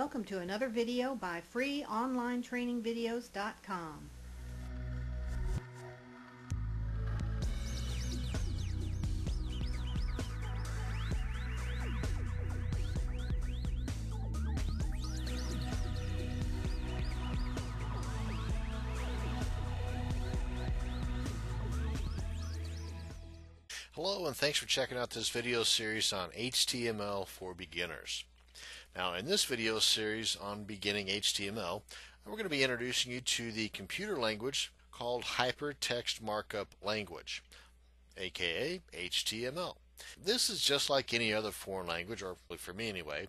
Welcome to another video by freeonlinetrainingvideos.com. Hello, and thanks for checking out this video series on HTML for beginners. Now, in this video series on beginning HTML, we're going to be introducing you to the computer language called Hypertext Markup Language, aka HTML. This is just like any other foreign language, or for me anyway.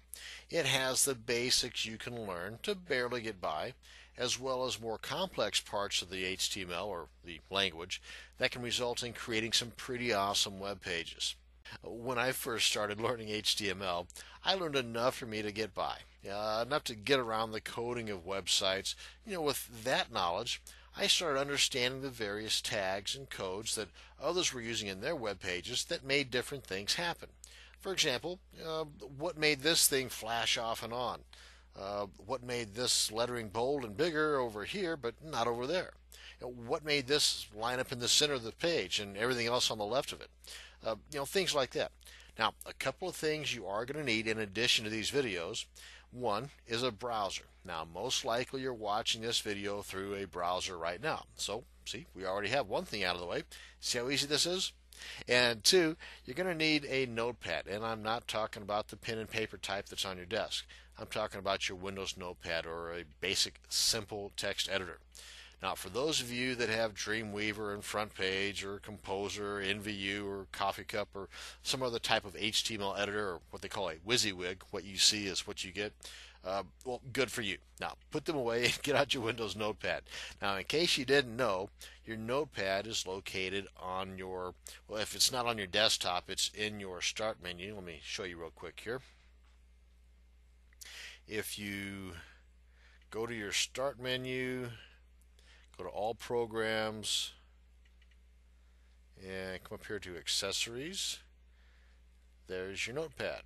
It has the basics you can learn to barely get by, as well as more complex parts of the HTML or the language that can result in creating some pretty awesome web pages. When I first started learning HTML, I learned enough for me to get by, enough to get around the coding of websites. With that knowledge, I started understanding the various tags and codes that others were using in their web pages that made different things happen. For example, what made this thing flash off and on? What made this lettering bold and bigger over here but not over there? What made this line up in the center of the page and everything else on the left of it? Things like that. Now, a couple of things you are going to need in addition to these videos. One is a browser. Now, most likely you're watching this video through a browser right now. So, see, we already have one thing out of the way. See how easy this is? And two, you're going to need a notepad. And I'm not talking about the pen and paper type that's on your desk. I'm talking about your Windows notepad or a basic simple text editor. Now, for those of you that have Dreamweaver and FrontPage or Composer or NVU or Coffee Cup or some other type of HTML editor or what they call a WYSIWYG, what you see is what you get, well, good for you. Now, put them away and get out your Windows Notepad. Now, in case you didn't know, your Notepad is located on your, well, if it's not on your desktop, it's in your Start menu. Let me show you real quick here. If you go to your Start menu, go to All Programs, and come up here to Accessories. There's your Notepad.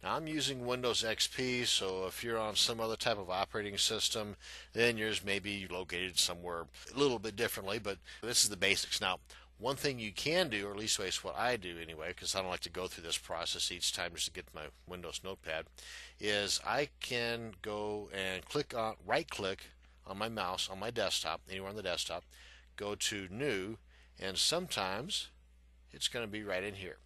Now, I'm using Windows XP, so if you're on some other type of operating system, then yours may be located somewhere a little bit differently, but this is the basics. Now, one thing you can do, or at least it's what I do anyway, because I don't like to go through this process each time just to get my Windows Notepad, is I can go and right-click on my mouse on my desktop, anywhere on the desktop, go to New, and sometimes it's going to be right in here.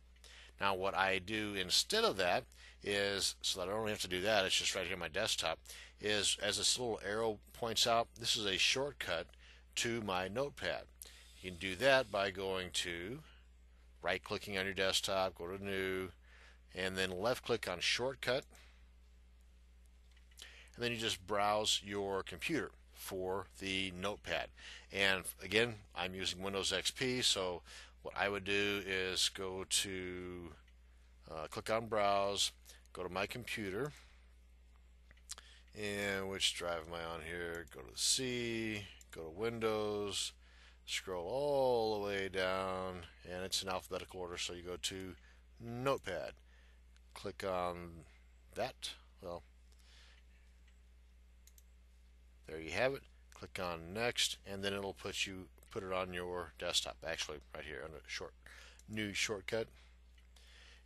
Now, what I do instead of that is, so that I don't have to do that, it's just right here on my desktop, is as this little arrow points out, this is a shortcut to my Notepad. You can do that by going to right-clicking on your desktop, go to New, and then left-click on Shortcut, and then you just browse your computer for the Notepad. And again, I'm using Windows XP, so what I would do is go to click on Browse, go to my computer, and which drive am I on here? Go to C, go to Windows, scroll all the way down, and it's in alphabetical order, so you go to Notepad. Click on that. Well, there you have it. Click on Next, and then it'll put it on your desktop. Actually, right here under New Shortcut.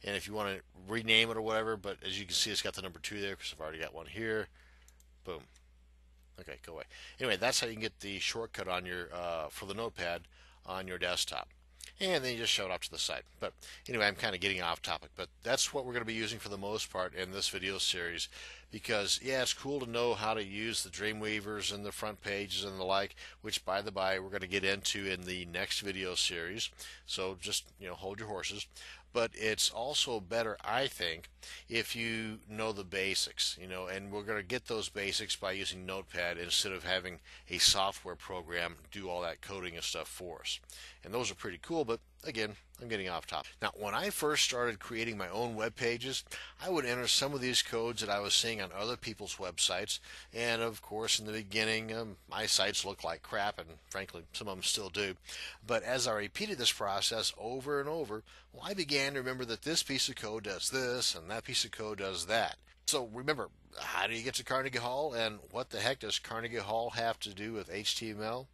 And if you want to rename it or whatever, but as you can see, it's got the number 2 there because I've already got one here. Boom. Okay, go away. Anyway, that's how you can get the shortcut on your for the Notepad on your desktop. And then you just show it off to the side. But anyway, I'm kind of getting off topic. But that's what we're going to be using for the most part in this video series. Because, yeah, it's cool to know how to use the Dreamweavers and the front pages and the like, which, by the by, we're going to get into in the next video series. So just, hold your horses. But it's also better, I think, if you know the basics, and we're going to get those basics by using Notepad instead of having a software program do all that coding and stuff for us. And those are pretty cool, but again, I'm getting off topic. Now, when I first started creating my own web pages, I would enter some of these codes that I was seeing on other people's websites, and of course, in the beginning, my sites looked like crap, and frankly, some of them still do. But as I repeated this process over and over, well, I began to remember that this piece of code does this, and that piece of code does that. So remember, how do you get to Carnegie Hall, and what the heck does Carnegie Hall have to do with HTML?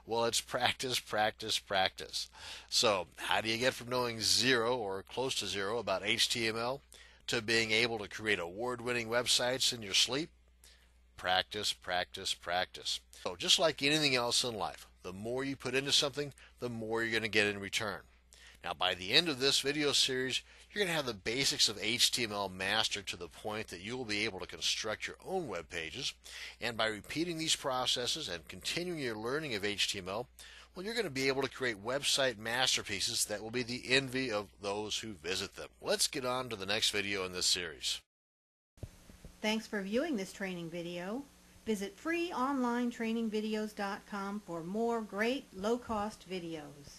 Well, it's practice, practice, practice. So, how do you get from knowing zero or close to zero about HTML to being able to create award-winning websites in your sleep? Practice, practice, practice. So, just like anything else in life, the more you put into something, the more you're going to get in return. Now, by the end of this video series, you're going to have the basics of HTML mastered to the point that you will be able to construct your own web pages. And by repeating these processes and continuing your learning of HTML, well, you're going to be able to create website masterpieces that will be the envy of those who visit them. Let's get on to the next video in this series. Thanks for viewing this training video. Visit freeonlinetrainingvideos.com for more great low-cost videos.